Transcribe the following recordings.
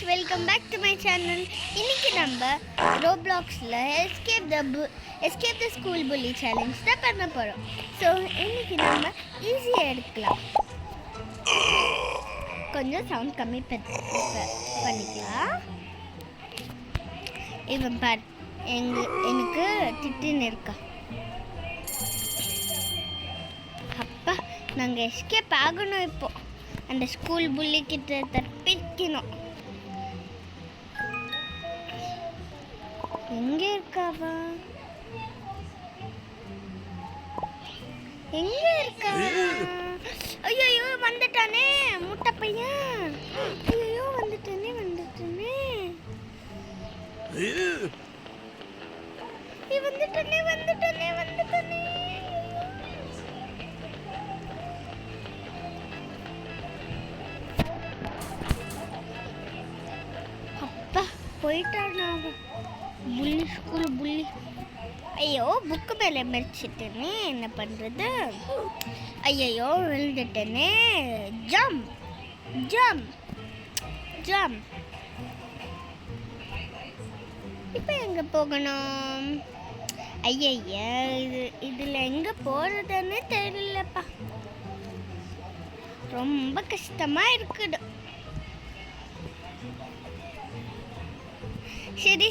Welcome back to my channel. இன்னைக்கு நம்ம ரோப்ளாக்ஸில் escape the school bully challenge தான் பண்ண போகிறோம். ஸோ இன்னைக்கு நம்ம ஈஸியாக எடுக்கலாம். கொஞ்சம் சவுண்ட் கம்மி பண்ணிக்கலாம். இவன் பார், எனக்கு திட்டுன்னு இருக்கா. அப்பா, நாங்கள் எஸ்கேப் ஆகணும். இப்போ அந்த ஸ்கூல் புள்ளி கிட்ட தப்பிக்கணும். எங்க இருக்காவா? எங்க இருக்காவா? ஐயோ, வந்துட்டானே முட்டை பையன். ஐயோ, வந்துட்டானே. அப்பா, போயிட்டானா புள்ளி, ஸ்கூல் புள்ளி. ஐயோ, புக்கு மேலே மெரிச்சிட்டேனே, என்ன பண்ணுறது? ஐயோ, விழுந்துட்டேனே. ஜம்ப். இப்போ எங்கே போகணும்? ஐயா, இதில் எங்கே போகிறதுன்னு தெரியலப்பா. ரொம்ப கஷ்டமாக இருக்குது.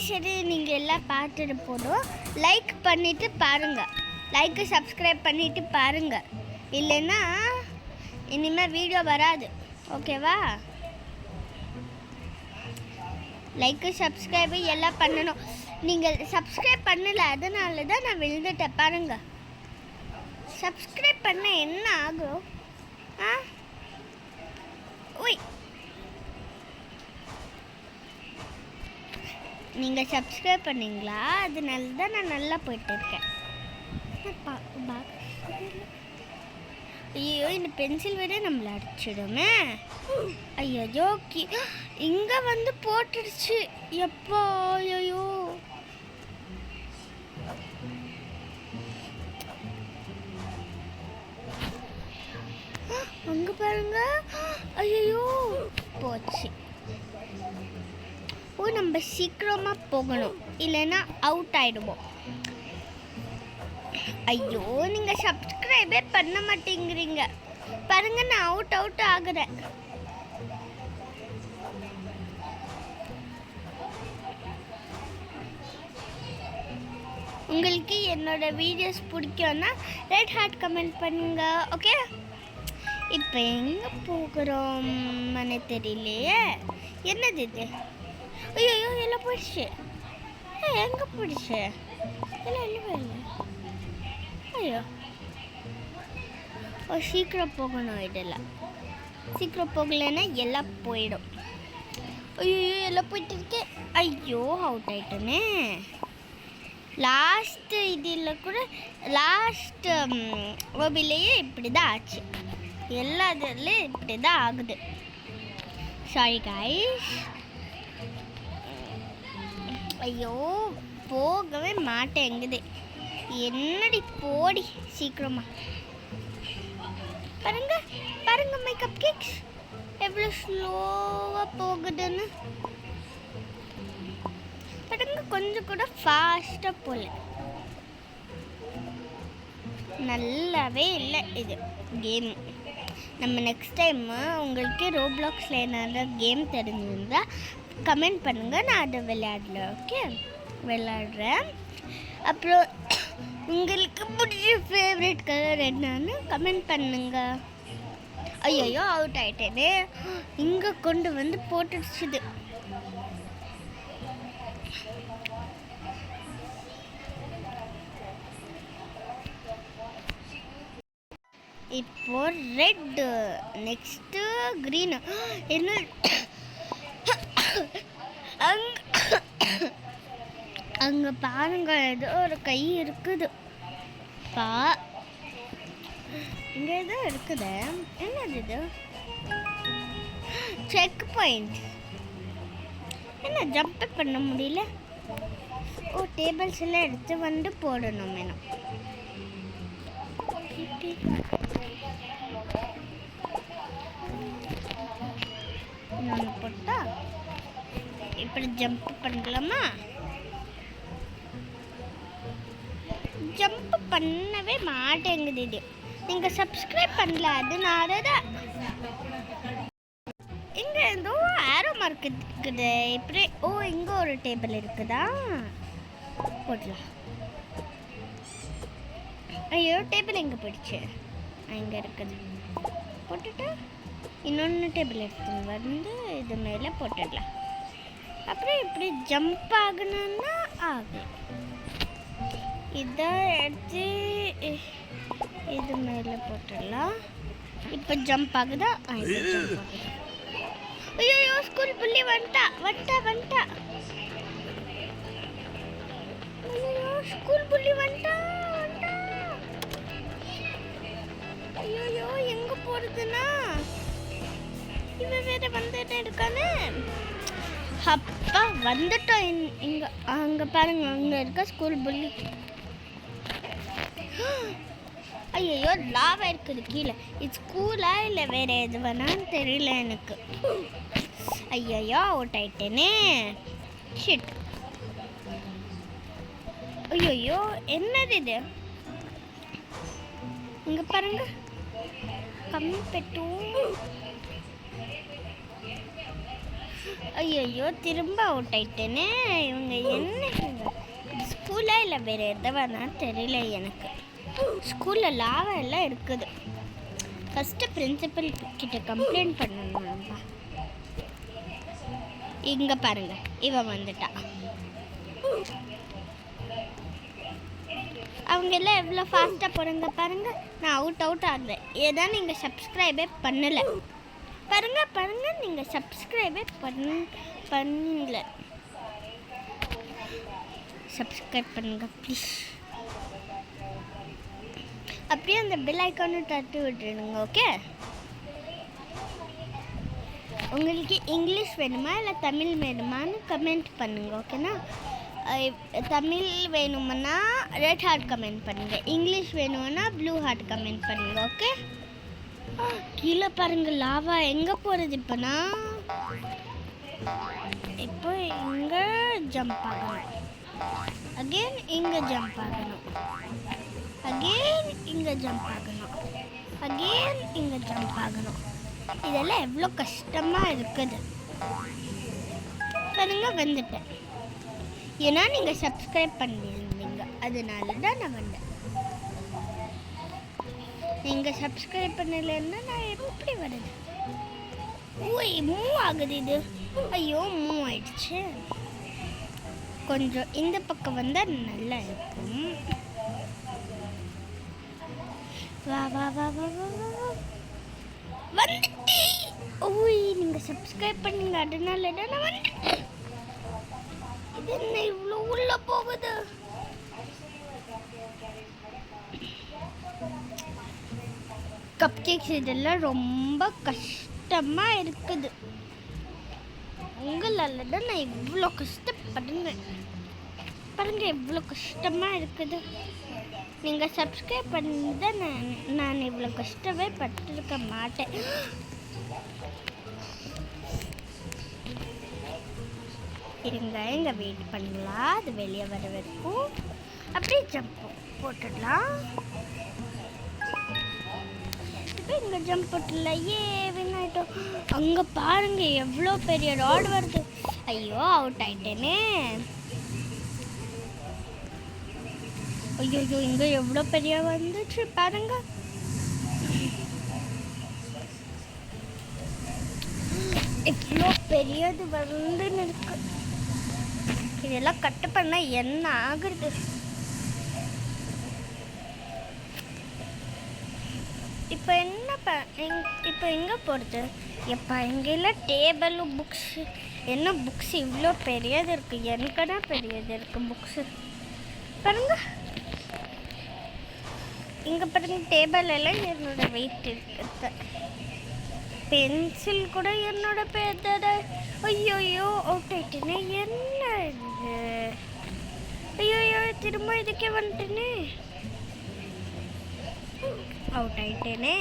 சரி, நீங்கள் எல்லாம் பார்த்துட்டு போதும். லைக் பண்ணிவிட்டு பாருங்கள். லைக்கு சப்ஸ்கிரைப் பண்ணிவிட்டு பாருங்கள். இல்லைன்னா இனிமேல் வீடியோ வராது. ஓகேவா? லைக்கு சப்ஸ்கிரைபு எல்லாம் பண்ணணும். நீங்கள் சப்ஸ்கிரைப் பண்ணலை, அதனால தான் நான் விழுந்துட்டேன். பாருங்கள், சப்ஸ்கிரைப் பண்ண என்ன ஆகும்? ஓய், நீங்கள் சப்ஸ்கிரைப் பண்ணீங்களா? அதனால தான் நான் நல்லா போயிட்டு இருக்கேன். ஐயோ, இந்த பென்சில் விட நம்மளை அடிச்சிடுமே. ஐயோ, இங்கே வந்து போட்டுடுச்சு. எப்போ? ஐயோ, அங்கே பாருங்க. ஐயோ, போச்சு. நம்ம சீக்கிரமாக போகணும், இல்லைன்னா அவுட் ஆகிடுவோம். ஐயோ, நீங்கள் சப்ஸ்கிரைபே பண்ண மாட்டேங்கிறீங்க. பாருங்க, நான் அவுட் ஆகுறேன். உங்களுக்கு என்னோட வீடியோஸ் பிடிக்கும்னா ரெட் ஹார்ட் கமெண்ட் பண்ணுங்க. ஓகே, இப்போ எங்கே போகிறோம்னு தெரியலையே. என்னது இது? ஐயோ, எல்லாம் போயிடுச்சு. எங்கே போயிடுச்சு? எல்லாம் இல்லவே இல்லை. ஐயோ, சீக்கிரம் போகணும். இதெல்லாம் சீக்கிரம் போகலைன்னா எல்லாம் போயிடும். ஐயோ, எல்லாம் போயிட்டு இருக்கேன். ஐயோ, அவுட் ஆயிட்டோன்னே. லாஸ்ட்டு இதில் கூட லாஸ்ட்டு ஓபிலேயே இப்படி தான் ஆச்சு. எல்லா இதுலேயும் இப்படி தான் ஆகுது. Sorry guys. ஐயோ, போகவே மாட்டேங்குது. என்னடி, போடி சீக்கிரமா. பாருங்க மை கப் கேக்ஸ் எவ்வளோ ஸ்லோவாக போகுதுன்னு. பாருங்க, கொஞ்சம் கூட ஃபாஸ்ட்டாக போகல. நல்லாவே இல்லை இது கேம். நம்ம நெக்ஸ்ட் டைம் உங்களுக்கு ரோப்ளாக்ஸில் என்ன கேம் தெரிஞ்சிருந்தால் கமெண்ட் பண்ணுங்கள். நான் அதை விளையாடுறேன். அப்புறம் உங்களுக்கு பிடிச்ச ஃபேவரட் கலர் என்னன்னு கமெண்ட் பண்ணுங்க. ஐயோ, அவுட் ஆகிட்டேனே. இங்கே கொண்டு வந்து போட்டுடுச்சுது. இப்போ ரெட்டு, நெக்ஸ்ட்டு க்ரீனு. என்ன அங்கே பாருங்க, ஏதோ ஒரு கை இருக்குது. இங்கே ஏதோ இருக்குது. என்னது இது? Check point. என்ன ஜம்ப் பண்ண முடியல? ஓ, டேபிள்ஸ் எல்லாம் எடுத்து வந்து போடணும். வேணும் இன்னொன்று போட்டா இப்படி ஜம்ப் பண்ணலாமா? ஜம்ப் பண்ணவே மாட்டேங்குது இது. நீங்கள் சப்ஸ்கிரைப் பண்ணல, அதனால தான். இங்கே ஏதோ ஆரோ மார்க் இருக்குது. இப்படி இங்கே ஒரு டேபிள் இருக்குதா? போடலாம். ஐயோ, டேபிள் எங்கே போயிடுச்சு? இங்கே இருக்குது. போட்டுட்டு இன்னொன்று டேபிள் எடுத்துன்னு வந்து இது மேலே போட்டுடலாம். அப்புறம் இப்படி ஜம்ப் ஆகணும்னா ஆகும். இதை எடுத்து இது மேலே போட்டுடலாம். இப்போ ஜம்ப் ஆகுதா? ஜம்ப் ஆகுது. ஐயோ, ஸ்கூல் புள்ளி வந்துட்டா. ஐயோ, ஸ்கூல் புள்ளி வந்துட்டா. ஐயோ, எங்கே போகிறதுன்னா இவன் வேற வந்துட்டு இருக்கானே. அப்பா வந்துட்டோம். இங்கே அங்கே பாருங்க, அங்கே இருக்க ஸ்கூல் புள்ளி. ஐயோ, லாவா இருக்குது கீழே. இது ஸ்கூலா இல்லை வேறு எது வேணான்னு தெரியல எனக்கு. ஐயோ, அவுட் ஆயிட்டேனே. ஷிட். ஐயோ, என்னது இது? இங்கே பாருங்க, கம்மி பெட்டும். ஐயோ, திரும்ப அவுட் ஆயிட்டேனே. இவங்க என்ன ஸ்கூலா இல்லை வேறு எதை வேணான்னு தெரியல எனக்கு. ஸ்கூலில் லாவா எல்லாம் இருக்குது. ஃபஸ்ட்டு பிரின்சிபல் கிட்ட கம்ப்ளைண்ட் பண்ணணும்பா. இங்கே பாருங்க, இவன் வந்துட்டா. அவங்க எல்லாம் எவ்வளோ ஃபாஸ்ட்டாக போகிறாங்க பாருங்க. நான் அவுட் ஆகுறேன். ஏதா நீங்கள் சப்ஸ்கிரைபே பண்ணலை பாருங்க. நீங்கள் சப்ஸ்கிரைபே பண்ணல. சப்ஸ்கிரைப் பண்ணுங்க ப்ளீஸ். அப்படியே அந்த பெல் ஐக்கானை தட்டி விட்டுருங்க. ஓகே, உங்களுக்கு இங்கிலீஷ் வேணுமா இல்லை தமிழ் வேணுமான்னு கமெண்ட் பண்ணுங்க. ஓகேண்ணா? தமிழ் வேணுமுன்னா ரெட் ஹார்ட் கமெண்ட் பண்ணுங்க. இங்கிலீஷ் வேணும்னா ப்ளூ ஹார்ட் கமெண்ட் பண்ணுங்க. ஓகே, கீழே பாருங்க லாவா எங்கே போகிறது. இப்போனா இப்போ இங்கே ஜம்ப் ஆகணும். அகெயின் இங்கே ஜம்ப் ஆகணும். அகெயின் இங்கே ஜம்ப் ஆகணும். அகெயின் இங்கே ஜம்ப் ஆகணும். இதெல்லாம் எவ்வளோ கஷ்டமாக இருக்குது பாருங்க. வந்துட்டேன். ஏன்னா நீங்கள் சப்ஸ்கிரைப் பண்ணியிருந்தீங்க, அதனால தான் நான் வந்தேன். நீங்கள் சப்ஸ்கிரைப் பண்ணலைன்னா நான் எப்படி வருது? மூவ் ஆகுது இது. ஐயோ, மூவ் ஆயிடுச்சு. கொஞ்சம் இந்த பக்கம் வந்தால் நல்லா இருக்கும். வா வந்துட்டு. நீங்கள் சப்ஸ்கிரைப் பண்ணீங்க, அதனால தான் நான் வந்துட்டேன். இது என்ன இவ்வளோ உள்ள போகுது? கப் கேக்ஸ் இதெல்லாம் ரொம்ப கஷ்டமாக இருக்குது. உங்களால் தான் நான் இவ்வளோ கஷ்டப்படுறேன். பாருங்க எவ்வளோ கஷ்டமாக இருக்குது. நீங்கள் சப்ஸ்கிரைப் பண்ணி தான் நான் இவ்வளோ கஷ்டமே பட்டிருக்க மாட்டேன். இருங்க வெயிட் பண்ணலாம், அது வெளியே வர வரைக்கும். அப்படியே ஜம்ப் போட்டுடலாம். இப்போ இங்கே ஜம்ப் போட்டுடல. வின் ஆகிட்டோம். அங்கே பாருங்க எவ்வளோ பெரிய ராட் வருது. ஐயோ, அவுட் ஆயிட்டேனே. ஐயோ, இங்கே எவ்வளோ பெரிய வந்துச்சு பாருங்க. இவ்வளோ பெரியது வந்துன்னு இருக்கு. இதெல்லாம் கட்டு பண்ண என்ன ஆகுது? இப்போ இப்போ எங்கே போகிறது? எப்போ எங்கெல்லாம் டேபிளும் புக்ஸு. என்ன புக்ஸ் இவ்வளோ பெரியது இருக்குது? எனக்குன்னா பெரியது இருக்குது புக்ஸு. பாருங்க இங்கே பாருங்க, டேபிள் எல்லாம் என்னோட வெயிட் இருக்குது. பென்சில் கூட என்னோட பேர். ஐயோயோ, அவுட் ஆயிட்டேனே. என்ன இது? ஐயோயோ, திரும்ப இதுக்கே வந்துட்டேனே. அவுட் ஆயிட்டேனே.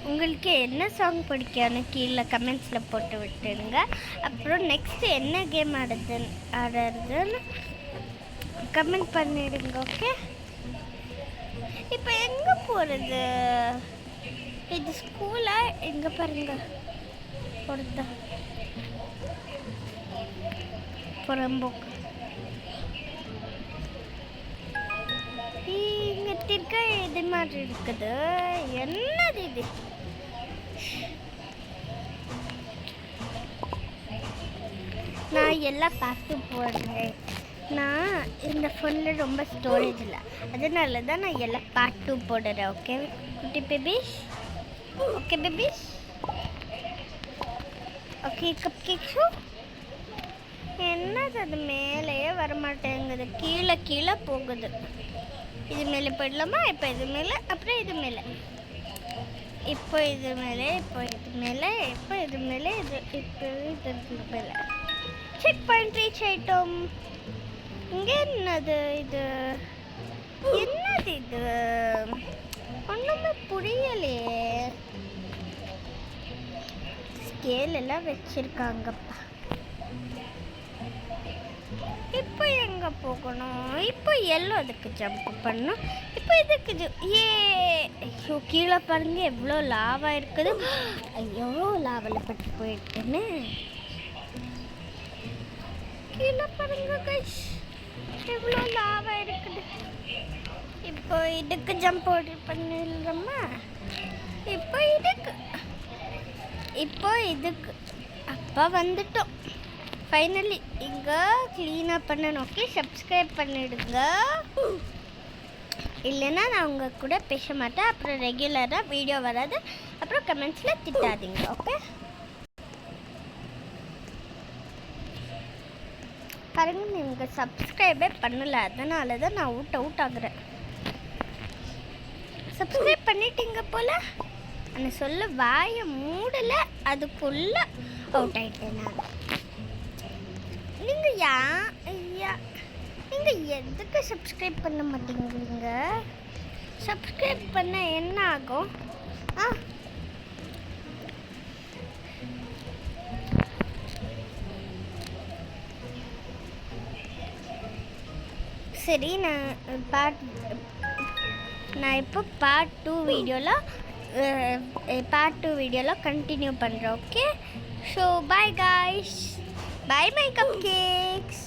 உங்களுக்கு என்ன சாங் பிடிக்கும்னு கீழே கமெண்ட்ஸில் போட்டு விட்டுடுங்க. அப்புறம் நெக்ஸ்ட்டு என்ன கேம் ஆடுறதுன்னு கமெண்ட் பண்ணிடுங்க. ஓகே, இப்போ எங்கே போகிறது? இது ஸ்கூலா? எங்கே பாருங்க பொறுத்த புறம்போக்கு இங்கே திருக்க இது மாதிரி இருக்குது. என்னது இது? நான் எல்லாம் பார்த்து போடுறேன். நான் இந்த ஃபோனில் ரொம்ப ஸ்டோரேஜ் இல்லை, அதனால தான் நான் எல்லாம் பார்த்து போடுறேன். ஓகே குட்டி babies, okay babies, okay cup cakes. என்னது அது மேலேயே வரமாட்டேங்குது, கீழே கீழே போகுது. இது மேலே போயிடலாமா? இப்போ இது மேலே, அப்புறம் இது மேலே, இப்போ இது மேலே, இப்போ இது மேலே, இப்போ இது மேலே, இப்போ இது மேலே. செக் பாயிண்ட் ரீச் ஆயிட்டோம். இங்கே என்னது இது? என்னது இது? ஒன்றுமே புரியலையே. ஸ்கேல் எல்லாம் வச்சிருக்காங்கப்பா. இப்போ எங்கே போகணும்? இப்போ எல்லாம் அதுக்கு ஜம்ப் பண்ணணும். இப்போ இதுக்கு ஐயோ கீழே பாருங்க எவ்வளோ லாவா இருக்குது. ஐயோ லாவில் பட்டு போயிட்டுன்னு கீழே பாருங்க கைஸ், எவ்வளோ லாவா இருக்குது. இப்போ இதுக்கு ஜம்ப் பண்ணிடலாமா? இப்போ இதுக்கு அப்போ வந்துட்டோம். ஃபைனலி இங்கே க்ளீனாக பண்ணணும். ஓகே, சப்ஸ்கிரைப் பண்ணிவிடுங்க, இல்லைன்னா நான் உங்கள் கூட பேச மாட்டேன். அப்புறம் ரெகுலராக வீடியோ வராது. அப்புறம் கமெண்ட்ஸில் திட்டாதீங்க. ஓகே, பாருங்க நீங்கள் சப்ஸ்கிரைபே பண்ணலை, அதனால தான் நான் அவுட் ஆகுறேன். சப்ஸ்கிரைப் பண்ணிட்டீங்க போல், ஆனால் சொல்ல வாயை மூடலை, அதுக்குள்ளே அவுட் ஆகிட்டேன் நான். நீங்கள் எதுக்கு சப்ஸ்கிரைப் பண்ண மாட்டேங்கிறீங்க? சப்ஸ்கிரைப் பண்ண என்ன ஆகும்? சரி, நான் இப்போ பார்ட் 2 வீடியோவில் கண்டினியூ பண்ணுறேன். Okay, so bye guys, bye my cup cakes.